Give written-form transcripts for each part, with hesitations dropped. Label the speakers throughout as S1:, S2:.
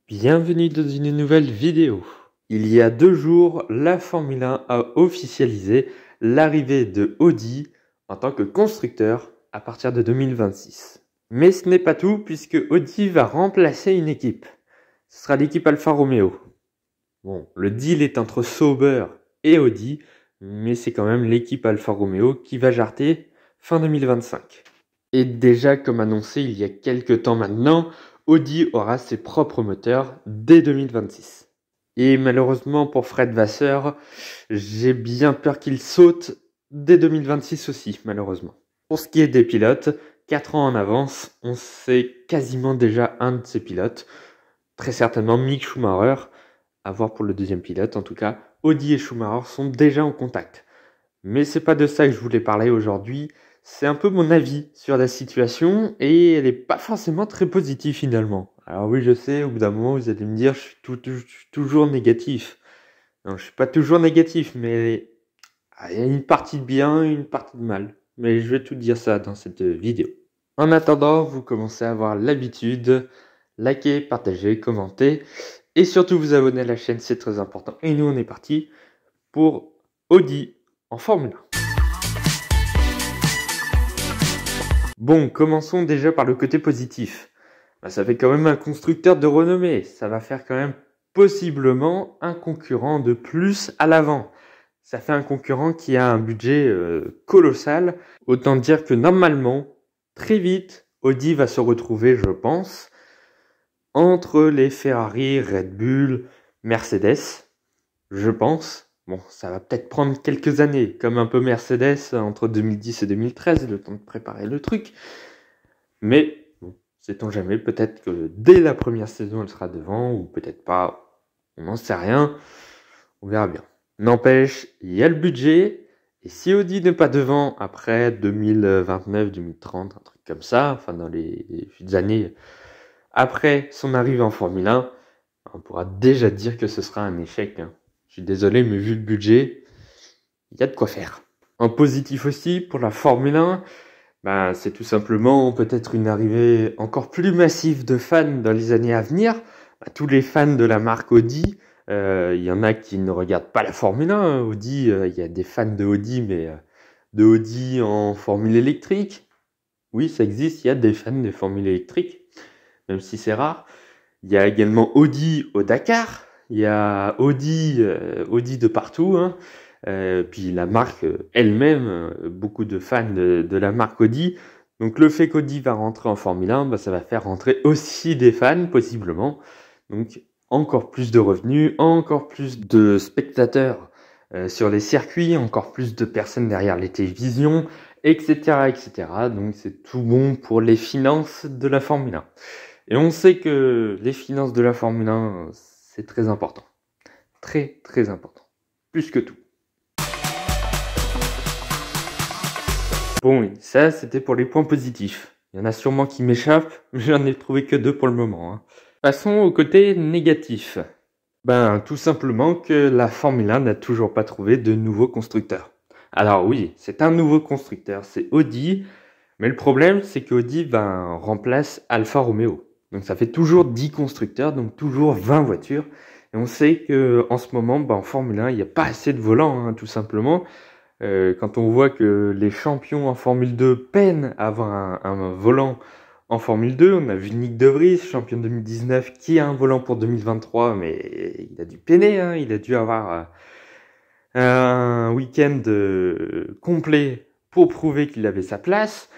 S1: Bienvenue dans une nouvelle vidéo. Il y a 2 jours, la Formule 1 a officialisé l'arrivée de Audi en tant que constructeur à partir de 2026. Mais ce n'est pas tout puisque Audi va remplacer une équipe. Ce sera l'équipe Alfa Romeo. Bon, le deal est entre Sauber et Audi, mais c'est quand même l'équipe Alfa Romeo qui va jarter fin 2025. Et déjà, comme annoncé il y a quelques temps maintenant, Audi aura ses propres moteurs dès 2026. Et malheureusement pour Fred Vasseur, j'ai bien peur qu'il saute dès 2026 aussi, malheureusement. Pour ce qui est des pilotes, 4 ans en avance, on sait quasiment déjà un de ces pilotes, très certainement Mick Schumacher, à voir pour le deuxième pilote. En tout cas, Audi et Schumacher sont déjà en contact. Mais c'est pas de ça que je voulais parler aujourd'hui. C'est un peu mon avis sur la situation et elle est pas forcément très positive finalement. Alors oui, je sais, au bout d'un moment, vous allez me dire, je suis toujours négatif. Non, je suis pas toujours négatif, mais il y a une partie de bien, une partie de mal. Mais je vais tout dire ça dans cette vidéo. En attendant, vous commencez à avoir l'habitude, likez, partagez, commentez et surtout vous abonner à la chaîne, c'est très important. Et nous, on est parti pour Audi en Formule 1. Bon, commençons déjà par le côté positif. Ça fait quand même un constructeur de renommée. Ça va faire quand même possiblement un concurrent de plus à l'avant. Ça fait un concurrent qui a un budget colossal. Autant dire que normalement, très vite, Audi va se retrouver, je pense, entre les Ferrari, Red Bull, Mercedes, je pense. Bon, ça va peut-être prendre quelques années, comme un peu Mercedes entre 2010 et 2013, le temps de préparer le truc. Mais, bon, sait-on jamais, peut-être que dès la première saison, elle sera devant, ou peut-être pas, on n'en sait rien, on verra bien. N'empêche, il y a le budget, et si Audi n'est pas devant après 2029, 2030, un truc comme ça, enfin dans les années après son arrivée en Formule 1, on pourra déjà dire que ce sera un échec. Je suis désolé, mais vu le budget, il y a de quoi faire. En positif aussi, pour la Formule 1, c'est tout simplement peut-être une arrivée encore plus massive de fans dans les années à venir. Tous les fans de la marque Audi, il y en a qui ne regardent pas la Formule 1. Audi, il y a des fans de Audi, mais de Audi en Formule électrique. Oui, ça existe, il y a des fans de Formule électrique, même si c'est rare. Il y a également Audi au Dakar. Il y a Audi de partout. Puis la marque elle-même, beaucoup de fans de la marque Audi. Donc le fait qu'Audi va rentrer en Formule 1, ça va faire rentrer aussi des fans, possiblement. Donc encore plus de revenus, encore plus de spectateurs sur les circuits, encore plus de personnes derrière les télévisions, etc., etc. Donc c'est tout bon pour les finances de la Formule 1. Et on sait que les finances de la Formule 1, c'est très important. Très, très important. Plus que tout. Bon, oui, ça, c'était pour les points positifs. Il y en a sûrement qui m'échappent, mais j'en ai trouvé que 2 pour le moment. Passons au côté négatif. Tout simplement que la Formule 1 n'a toujours pas trouvé de nouveau constructeur. Alors oui, c'est un nouveau constructeur, c'est Audi. Mais le problème, c'est qu'Audi remplace Alfa Romeo. Donc ça fait toujours 10 constructeurs, donc toujours 20 voitures. Et on sait que en ce moment, en Formule 1, il n'y a pas assez de volants, tout simplement. Quand on voit que les champions en Formule 2 peinent à avoir un volant en Formule 2, on a vu Nick De Vries, champion 2019, qui a un volant pour 2023, mais il a dû peiner, il a dû avoir un week-end complet pour prouver qu'il avait sa place.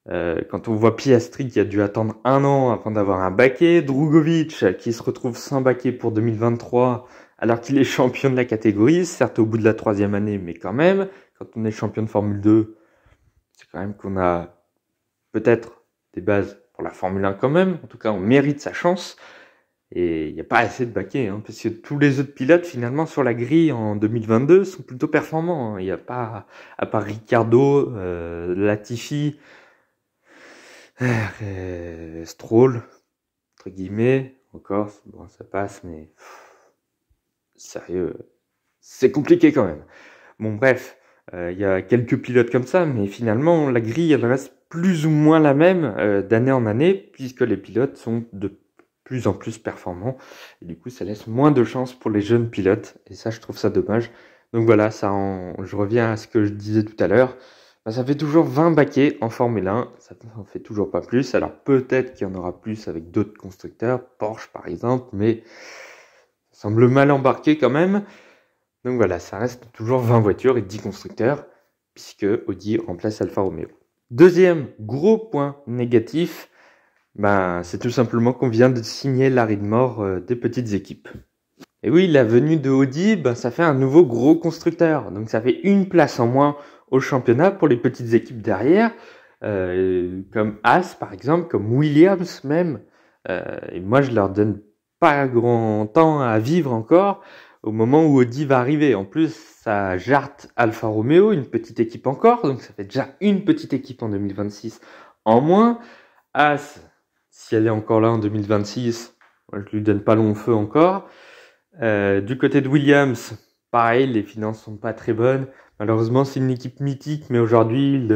S1: Quand on voit Piastri qui a dû attendre 1 an avant d'avoir un baquet, Drugovich qui se retrouve sans baquet pour 2023 alors qu'il est champion de la catégorie, certes au bout de la 3e année, mais quand même, quand on est champion de Formule 2, c'est quand même qu'on a peut-être des bases pour la Formule 1 quand même, en tout cas on mérite sa chance, et il n'y a pas assez de baquets, parce que tous les autres pilotes finalement sur la grille en 2022 sont plutôt performants, il n'y a pas, à part Ricciardo, Latifi, Stroll, entre guillemets, encore, bon, ça passe, mais sérieux, c'est compliqué quand même. Bon, bref, il y a quelques pilotes comme ça, mais finalement, la grille, elle reste plus ou moins la même d'année en année, puisque les pilotes sont de plus en plus performants. Et du coup, ça laisse moins de chance pour les jeunes pilotes. Et ça, je trouve ça dommage. Donc voilà, je reviens à ce que je disais tout à l'heure. Ça fait toujours 20 baquets en Formule 1. Ça n'en fait toujours pas plus. Alors peut-être qu'il y en aura plus avec d'autres constructeurs, Porsche par exemple, mais ça semble mal embarqué quand même. Donc voilà, ça reste toujours 20 voitures et 10 constructeurs, puisque Audi remplace Alfa Romeo. Deuxième gros point négatif, c'est tout simplement qu'on vient de signer l'arrêt de mort des petites équipes. Et oui, la venue de Audi, ça fait un nouveau gros constructeur. Donc ça fait une place en moins au championnat pour les petites équipes derrière, comme Haas par exemple, comme Williams même. Et moi, je leur donne pas grand temps à vivre encore au moment où Audi va arriver. En plus, ça jarte Alfa Romeo, une petite équipe encore, donc ça fait déjà une petite équipe en 2026 en moins. Haas, si elle est encore là en 2026, moi, je lui donne pas long feu encore. Du côté de Williams, pareil, les finances sont pas très bonnes. Malheureusement, c'est une équipe mythique, mais aujourd'hui,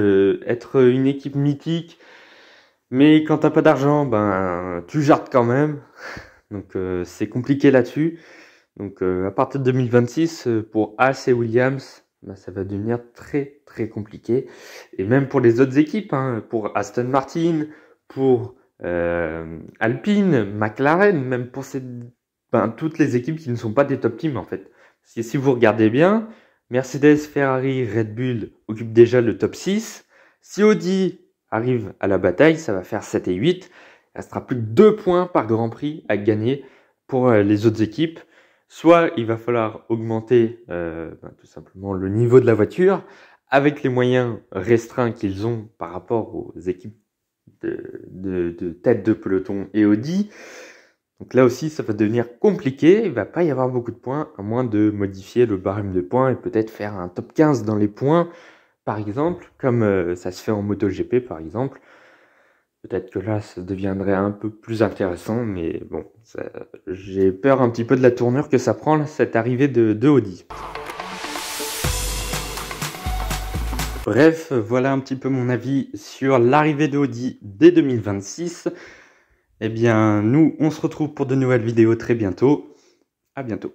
S1: être une équipe mythique, mais quand t'as pas d'argent, tu jartes quand même. Donc c'est compliqué là-dessus. Donc à partir de 2026, pour Haas et Williams, ça va devenir très très compliqué. Et même pour les autres équipes, pour Aston Martin, pour Alpine, McLaren, même pour toutes les équipes qui ne sont pas des top teams en fait. Parce que si vous regardez bien, Mercedes, Ferrari, Red Bull occupent déjà le top 6. Si Audi arrive à la bataille, ça va faire 7 et 8. Il restera plus que 2 points par Grand Prix à gagner pour les autres équipes. Soit il va falloir augmenter tout simplement le niveau de la voiture avec les moyens restreints qu'ils ont par rapport aux équipes de tête de peloton et Audi. Donc là aussi, ça va devenir compliqué. Il va pas y avoir beaucoup de points, à moins de modifier le barème de points et peut-être faire un top 15 dans les points, par exemple, comme ça se fait en MotoGP, par exemple. Peut-être que là, ça deviendrait un peu plus intéressant, mais bon, j'ai peur un petit peu de la tournure que ça prend, là, cette arrivée de Audi. Bref, voilà un petit peu mon avis sur l'arrivée de Audi dès 2026. Eh bien, nous, on se retrouve pour de nouvelles vidéos très bientôt. À bientôt.